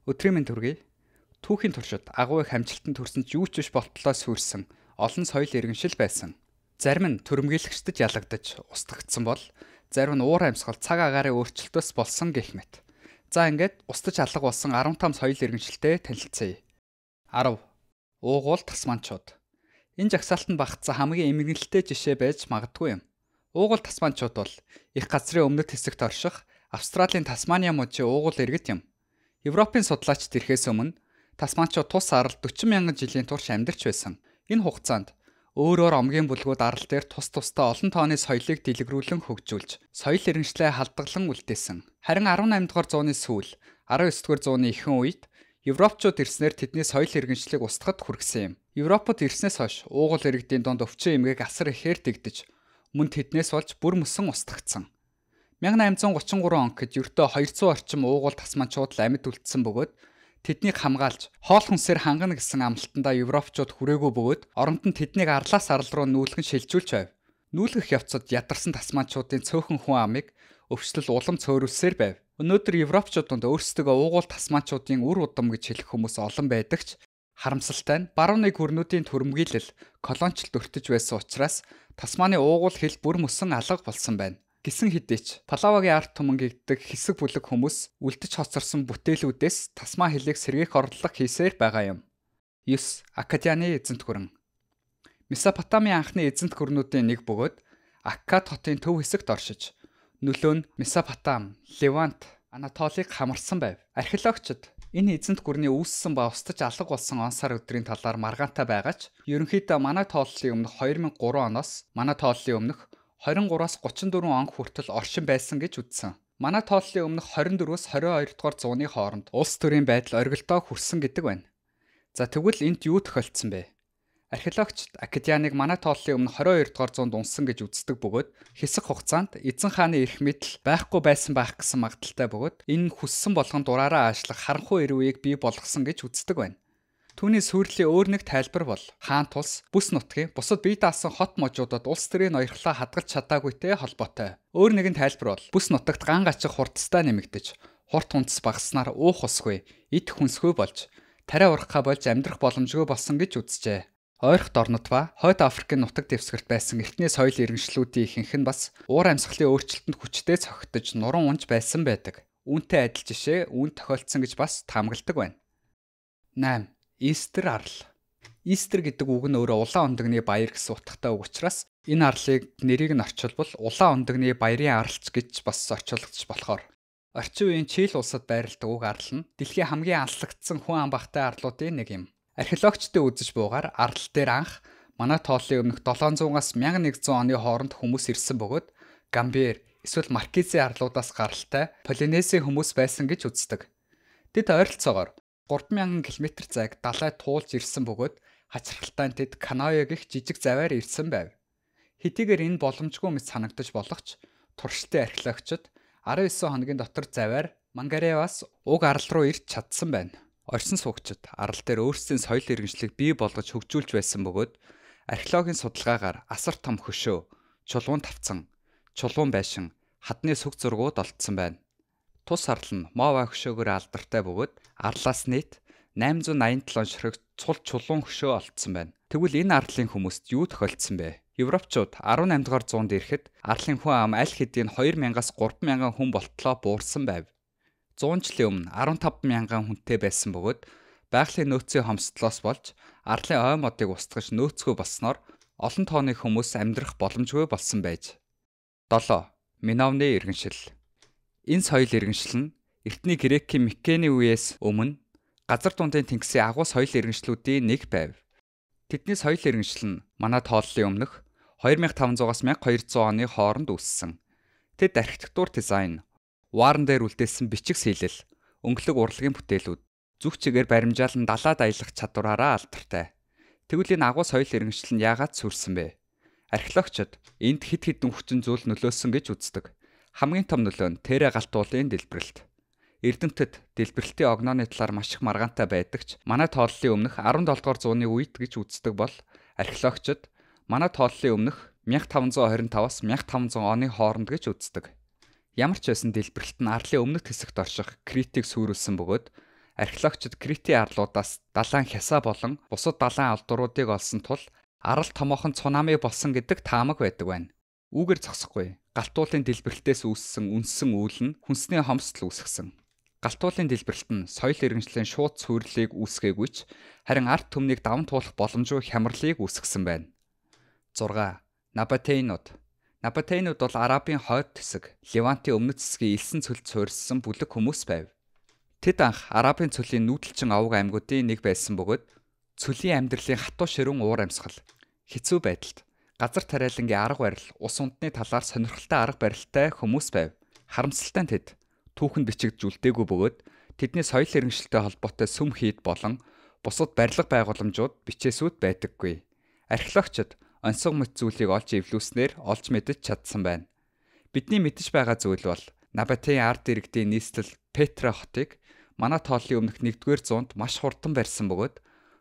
Өдрийн мэнд хүргэе. Түүхийн туршид агуу их амжилтанд хүрсэн ч юу ч биш болтлоо сүрсэн олон соёл иргэншил байсан. Зарим нь төрөмгийлэгчдэд ялагдаж устгагдсан бол зарим нь уур амьсгал цаг агаарын өөрчлөлтөөс болсон гэх мэт. За ингээд устж алга болсон 15 соёл иргэншилтэй танилцъя. 10. Уугуул тасманчууд. Энэ жагсаалтанд багтсан хамгийн эмгэнэлтэй жишээ байж магадгүй юм. Уугуул тасманчууд бол их газрын өмнөд хэсэгт орших Австралийн Тасмания мужийн уугуул иргэд юм. Европын судлаачид ирэхээс өмнө тасманчууд тус арал 40 мянган жилийн турш амьдарч байсан. Энэ хугацаанд өөрөөр омгийн бүлгүүд арал дээр тус тусдаа олон тооны соёлыг дэлгэрүүлэн хөгжүүлж, соёл иргэншлээ халдгалан үлдээсэн. Харин 18 дугаар зууны сүүл, 19 дугаар зууны ихэнх үед Европчууд ирснээр тэдний соёл иргэншлийг устгахад хүргэсэн юм. Европод ирснээс хойш уугуул иргэдийн донд өвчин эмгээг асар ихээр дэгдэж, мөн тэднээс болж бүр мөсөн устгагдсан. 1833 он гэд ердөө 200 орчим уугуул тасманчууд л амьд үлдсэн бөгөөд тэднийг хамгаалж хоол хүнсээр хангана гэсэн амлалтандаа Европчууд хүрээгүй бөгөөд оронд нь тэднийг арлаас арал руу нүүлгэн шилжүүлж байв. Нүүлгэх явцад ядарсан тасманчуудын цөөхөн хүн амыг өвчлөл улам цөөрүүлсээр байв. Өнөөдөр Европчуудад өөрсдөө уугуул тасманчуудын үр удам гэж хэлэх хүмүүс олон байдаг ч харамсалтай нь баруун нэг хүрнүүдийн төрөмгийлэл колоничлолд өртөж байсан учраас Тасманы уугуул хэл бүр мөсөн алга болсон байна. Гисэн хэдий ч Палавагийн ард түмэн гэгддэг хэсэг бүлэг хүмүүс үлдэж хоцорсон бүтээлүүдээс Тасман хэлийг сэргээх орлого хийсээр байгаа юм. 9. Аккадианы эзэнт гүрэн. Месопотамийн анхны эзэнт гүрнүүдийн нэг бөгөөд Аккад хотын төв хэсэгт оршиж, нөлөө нь Месопотам, Левант, Анатолиг хамарсан байв. Археологчид энэ эзэнт гүрний үүссэн ба устж алга болсон он сар өдрийн талаар маргаантай байгаа ч ерөнхийдөө манай тооллын өмнөх 2003 оноос манай тооллын өмнөх 23-аас 34 он хүртэл оршин байсан гэж үзсэн. Манай тооллын өмнөх 24-өөс 22 дугаар зууны хооронд улс төрийн байдал оргилдоо хүрсэн гэдэг байна. За тэгвэл энд юу тохиолдсон бэ? Археологчид Аккадианыг манай тооллын өмнө 22 дугаар зуунд унсан гэж үздэг бөгөөд хэсэг хугацаанд эзэн хааны эрх мэдэл байхгүй байсан байх гэсэн магадaltaй бөгөөд энэ хүссэн болгон дураараа аашлах харанхуй эрүүийг бий болгосон гэж үздэг байна. Түүний сүрлийн өөр нэг тайлбар бол хаан тус бүс нутгийн бусад бие даасан хот можуудад улс төрийн ноёрхлоо хадгалж чадаагүйтэй холбоотой. Өөр нэгэн тайлбар бол бүс нутагт ган гачих хурдстай нэмэгдэж, хурд хүнс багаснаар уух усгүй, эд хүнсгүй болж, тариа урхаа болж амьдрах боломжгүй болсон гэж үзжээ. Ойрхот орнот ба Хойд Африкийн нутаг дэвсгэрт байсан эртний соёл иргэншлүүдийн ихэнх нь бас уур амьсгалын өөрчлөлтөнд хүчтэй цогтож нуран унж байсан байдаг. Үүнтэй адил жишээ үүнд тохиолдсон гэж бас таамагладаг байна. 8. Истер арал. Истер гэдэг үг нь өөрөө улаан ондогны баяр гэсэн утгатай үг учраас энэ арлыг нэрийг нь орчуулбал улаан ондогны баярын аралч гэж бас орчуулагдчих болохоор орчин үеийн Чили улсад байрладаг үг арал нь дэлхийн хамгийн алслагдсан хүн ам багтай арлуудын нэг юм. Археологчдын үзэж буугаар арал дээр анх манай тооллын өмнөх 700-аас 1100 оны хооронд хүмүүс ирсэн бөгөөд Гамбер эсвэл Маркизийн арлуудаас гаралтай Полинезийн хүмүүс байсан гэж үздэг. Тэд ойролцоогоор 3000 км зайг далай туулж ирсэн бөгөөд хачирхалтай тэд Каноэ гэх жижиг заваар ирсэн байв. Хэдийгээр энэ боломжгүй мэт санагдаж болох ч туршилтын археологчид 19 хоногийн дотор заваар Мангареваас уг арал руу ирж чадсан байна. Орчин суугчид арал дээр өөрсдийн соёл иргэншлийг бий болгож хөгжүүлж байсан бөгөөд археологийн судалгаагаар асар том хөшөө, чулуун тавцан, чулуун байшин, хадны сүг зургууд олдсон байна. Тус арал нь Мова хөшөөгөөр алдартай бөгөөд арлаас нийт 887 ширхэг цул чулуун хөшөө олдсон байна. Тэгвэл энэ арлын хүмүүст юу тохиолдсон бэ? Европчууд 18 дугаар зуунд ирэхэд арлын хүн ам аль хэдийн 2000-аас 3000 хүн болтлоо буурсан байв. 100 жилийн өмнө 15 мянган хүнтэй байсан бөгөөд байгалийн нөөцийн хомсдлоос болж арлын ой модыг устгаж нөөцгүй болсноор олон тооны хүмүүс амьдрах боломжгүй болсон байж. 7. Миновны иргэншил. Энэ соёл иргэншил нь эртний Грекийн Микений үеэс өмнө газар дундын тэнгисийн агуу соёл иргэншлүүдийн нэг байв. Тэдний соёл иргэншил нь манай тооллын өмнөх 2500-аас 1200 оны хооронд үүссэн. Тэд архитектур дизайн, вааран дээр үлдээсэн бичиг сэлэл, өнгөлөг урлагийн бүтээлүүд, зүг чигээр баримжаалан далаад аялах чадвараараа алдартай. Тэгвэл энэ агуу соёл иргэншил нь яагаад сүрсэн бэ? Археологчид энд хэд хэдэн хүчин зүйл нөлөөсөн гэж үздэг. Хамгийн том нөлөө нь Терэ галт уулын дэлбэрэлт. Эрдэмтэд дэлбэрэлтийн огнооны талаар маш их маргаантай байдаг ч манай тооллын өмнөх 17 дугаар зууны үед гэж үздэг бол археологчид манай тооллын өмнөх 1525-аас 1500 оны хооронд гэж үздэг. Ямар ч байсан дэлбэрэлт нь арлын өмнөд хэсэгт орших Критийг сүрүүлсэн бөгөөд археологчид Критийн арлуудаас далайн хясаа болон бусад далайн алдууруудыг олсон тул арал томоохон цунами болсон гэдэг таамаг байдаг байна. Үүгээр зогсохгүй. Галтуулын дэлбэрэлтээс үүссэн үнсэн үйл нь хүнсний хомсдол үүсгэсэн. Галтуулын дэлбэрэлт нь соёл иргэншлийн шууд цүйрлийг үүсгээгүй ч харин ард түмнийг даван туулах боломжгүй хямралыг үүсгэсэн байна. 6. Набатейнууд. Набатейнууд бол Арабын хойд хэсэг, Левантын өмнөд хэсгийн элсэн цөлд суурьсан бүлэг хүмүүс байв. Тэд анх Арабын цөлийн нүүдэлчин овог аймагуудын нэг байсан бөгөөд цөлийн амьдралын хатуу ширүүн уур амьсгал, хэцүү байдалд газар тариалангийн арга барил, ус унтны талаар сонирхолтой арга барилтай хүмүүс байв. Харамсалтай нь тэд түүхэнд бичигдэж үлдээгүй бөгөөд тэдний соёл иргэншилтэй холбоотой сүм хийд болон бусад барилга байгууламжууд бичээсүүд байдаггүй. Археологчид онцгой мэт зүйлийг олж эвлүүлснээр олж мэдэж чадсан байна. Бидний мэдэж байгаа зүйл бол Набатейн ард иргэдийн нийслэл Петра хотыг манай тооллын өмнөх 1-р зуунд маш хурдан барьсан бөгөөд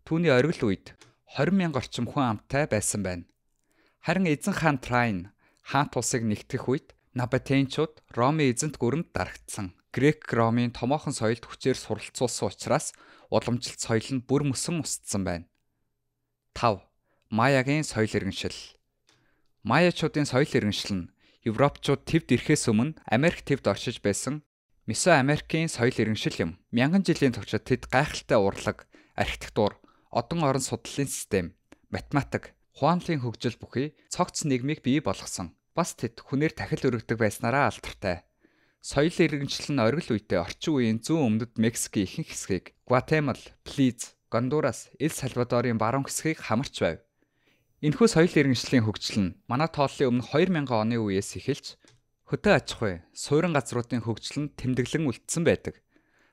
түүний оргил үед 20,000 орчим хүн амтай байсан байна. Харин эзэн хаан Трайн хаант улсыг нэгтгэх үед Набатейнчууд Ромын эзэнт гүрэнд дарагдсан. Грек-Ромын томоохон соёлд хүчээр суралцуулсан учраас уламжилт соёл нь бүр мөсөн устсан байна. 5. Маягийн соёл иргэншил. Маячуудын соёл иргэншил нь Европчууд твд ирэхээс өмнө Америк твд оршиж байсан Месоамерикийн соёл иргэншил юм. Мянган жилийн туршид тэд гайхалтай урлаг, архитектур, одон орон судлалын систем, математик, хуанлын хөгжил бүхий цогц нийгмийг бий болгосон. Бас тэд хүнээр тахил өргөдөг байснараа алдартай. Соёл иргэншил нь оргил үедээ орчин үеийн зүүн өмнөд Мексикийн ихэнх хэсгийг, Гватемала, Близ, Гондурас, Эл Сальвадорын баруун хэсгийг хамарч байв. Энэхүү соёл иргэншлийн хөгжил нь манай тооллын өмнө 2000 оны үеэс эхэлж хөдөө аж ахуй, суурин газруудын хөгжил нь тэмдэглэн үлдсэн байдаг.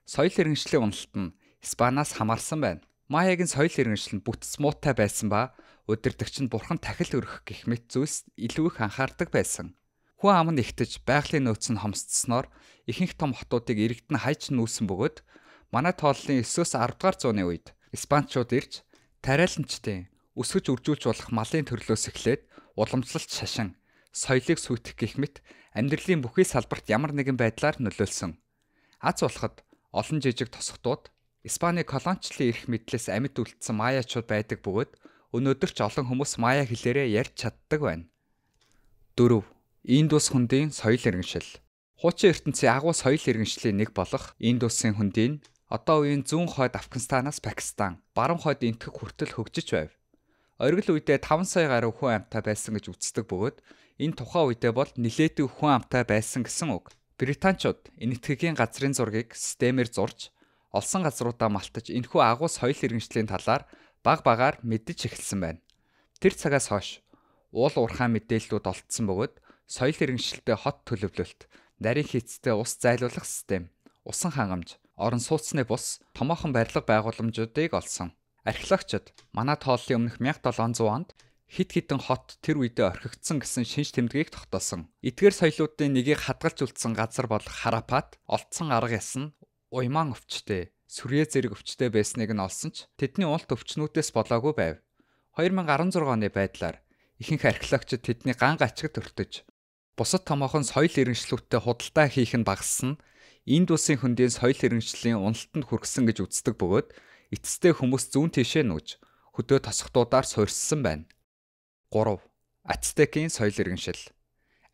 Соёл иргэншлийн уналт нь Испаниас хамаарсан байна. Маягийн соёл иргэншил нь бүтц муутай байсан ба удирдагч нь бурхан тахил өргөх гэх мэт зүйлс илүү их анхаардаг байсан. Хүн ам нь ихтэж байгалийн нөөц нь хомсдсноор ихэнх том хотуудыг иргэдэн хайж нүүсэн бөгөөд манай тооллын 9-өөс 10 дугаар зууны үед Испаничууд ирж тариаланчдын өсгөж үржүүлж болох малын төрлөөс эхлээд уламжлалт шашин, соёлыг сүйтгэх гэх мэт амьдралын бүхий салбарт ямар нэгэн байдлаар нөлөөлсөн. Аз болоход олон жижиг тосготууд Испани колончлын эрх мэдлээс амьд үлдсэн маячууд байдаг бөгөөд өнөөдөр ч олон хүмүүс мая хэлээрээ ярьж чаддаг байна. 4. Индус хөндийн соёл иргэншил. Хуучин ертөнцийн агуу соёл иргэншлийн нэг болох Индусын хөндийн одоо үеийн зүүн хойд Афганистанаас Пакистан, баруун хойд Энэтхэг хүртэл хөгжиж байв. Оргил үедээ 5 сая гаруй хүн амтай байсан гэж үздэг бөгөөд энэ тухайн үедээ бол нилээдгүй хүн амтай байсан гэсэн үг. Британчууд Энэтхэгийн газрын зургийг системээр зурж олсон газруудаа малтаж энэхүү агуу соёл иргэншлийн талаар баг багаар мэдэж эхэлсэн байна. Тэр цагаас хойш уул уурхай мэдээллүүд олдсон бөгөөд соёл иргэншилтэй хот төлөвлөлт, нарийн хийцтэй ус зайлуулах систем, усан хангамж, орон сууцны бус, томоохон барилга байгууламжуудыг олсон. Археологчид манай тооллын өмнөх 1700 онд хид хідэн хот тэр үедээ орхигдсон гэсэн шинж тэмдгийг тогтоосон. Эдгээр соёлуудын нэгийг хадгалж үлдсэн газар болох Харапат олдсон арга яс нь уйман өвчтэй, сүрье зэрэг өвчтэй байсныг нь олсон ч тэдний улт өвчнүүдээс болоогүй байв. 2016 оны байдлаар ихэнх археологчид тэдний ган гачигт өртөж, бусад томоохон соёл иргэншлүүдтэй худалдаа хийх нь багассан Индусын хөндийн соёл иргэншлийн уналтанд хүргэсэн гэж үздэг бөгөөд эцэстээ хүмүүс зүүн тийшээ нүүж хөдөө тосготуудаар суурьссан байна. 3. Ацтекийн соёл иргэншил.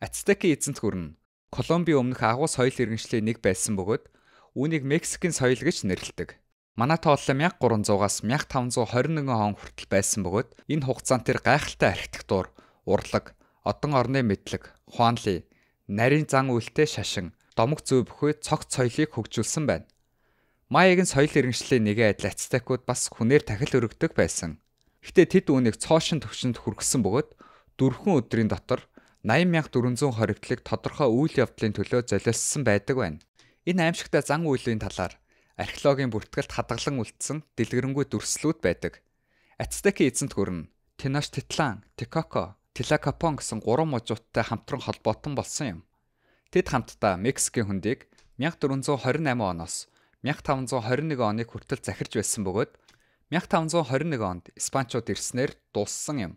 Ацтекийн эзэнт гүрэн Колумбийн өмнөх агуу соёл иргэншлийн нэг байсан бөгөөд үүнийг Мексикийн соёл гэж нэрлэдэг. Манай тооллын 1300-аас 1521 он хүртэл байсан бөгөөд энэ хугацаанд тэр гайхалтай архитектур, урлаг, одон орны мэдлэг, хуанли, нарийн зан үйлтэй шашин, домог зүй бүхий цогц соёлыг хөгжүүлсэн байна. Маягийн соёл иргэншлийн нэгэн адил ацтекууд бас хүнээр тахил өргөдөг байсан. Гэтэ тэд үүнийг цоошин төвчөнд хүргэсэн бөгөөд 4 өдрийн дотор 80,400 хоригдлыг тодорхой үйл явдлын төлөө золиослсон байдаг байна. Энэ аимшигтай зан үйлийн талаар археологийн бүртгэлд хадгалан үлдсэн дэлгэрэнгүй дүрслүүд байдаг. Ацтекийн эзэнт гүрэн Теночтитлан, Текоко, Тилакапон гэсэн 3 мужуудтай хамтран холбоотон болсон юм. Тэд хамтдаа Мексикийн хөндийг 1428 оноос 1521 оныг хүртэл захирж байсан бөгөөд 1521 онд Испаничууд ирснээр дууссан юм.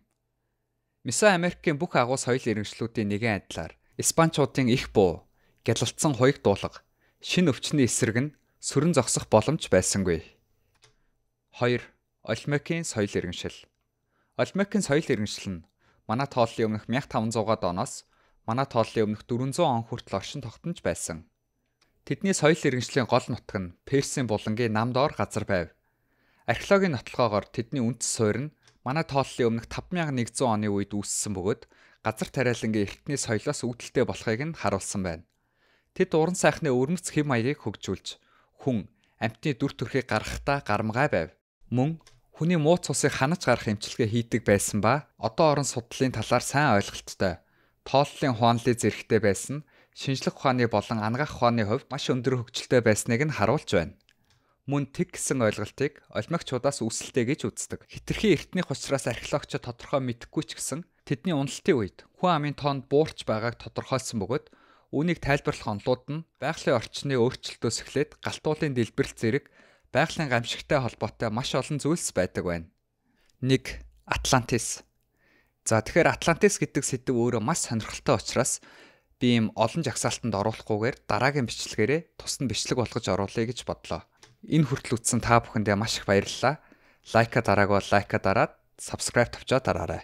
Месоамерикийн бүх агуу соёл иргэншлүүдийн нэгэн адилаар Испаничуудын их буу, гялалцсан хуйг дуулга, шинэ өвчний эсрэг нь сүрэн зогсох боломж байсангүй. 2. Олмекийн соёл иргэншил. Олмекийн соёл иргэншил нь манай тооллын өмнөх 1500-аад оноос манай тооллын өмнөх 400 он хүртэл оршин тогтнож байсан. Тэдний соёл иргэншлийн гол нутаг нь Персийн булангийн Намдор газар байв. Археологийн нотлохоогоор тэдний үндэс суурь нь манай тооллын өмнөх 5100 оны үед үүссэн бөгөөд газар тариалангийн эртний соёлоос үүдэлтэй болохыг нь харуулсан байна. Тэд уран сайхны өвөрмөц хэм маягийг хөгжүүлж, хүн амьтны дүр төрхийг гаргахдаа гарамгай байв. Мөн хүний муу цусыг ханаж гарах эмчилгээ хийдэг байсан ба одоо орон судлалын талаар сайн ойлголттой. Тооллын хуанлын зэрэгтэй байсан шинжлэх ухааны болон анагаах ухааны хувьд маш өндөр хөгжилтэй байсныг нь харуулж байна. Мөн тэг гэсэн ойлголтыг олимпиачуудаас үүсэлтэй гэж үздэг. Хитрхи эртнийх учраас археологчид тодорхой мэдэхгүй ч гэсэн тэдний уналтын үед хүн амын тоонд буурч байгааг тодорхойлсон бөгөөд үүнийг тайлбарлах онолууд нь байгалийн орчны өөрчлөлтөөс эхлээд галтуулын дэлбэрэлт зэрэг байгалийн гамшигтай холбоотой маш олон зүйлс байдаг байна. 1. Атлантис. За тэгэхээр Атлантис гэдэг сэдв өөрөө маш сонирхолтой учраас би ийм олон жагсаалтанд оруулахгүйгээр дараагийн бичлэгээрээ тусад бичлэг болгож оруулъя гэж бодлоо. Энэ хүртэл үзсэн та бүхэндээ маш их баярлалаа. Лайка дараагүй лайка дараад subscribe тавьчаа дараарай.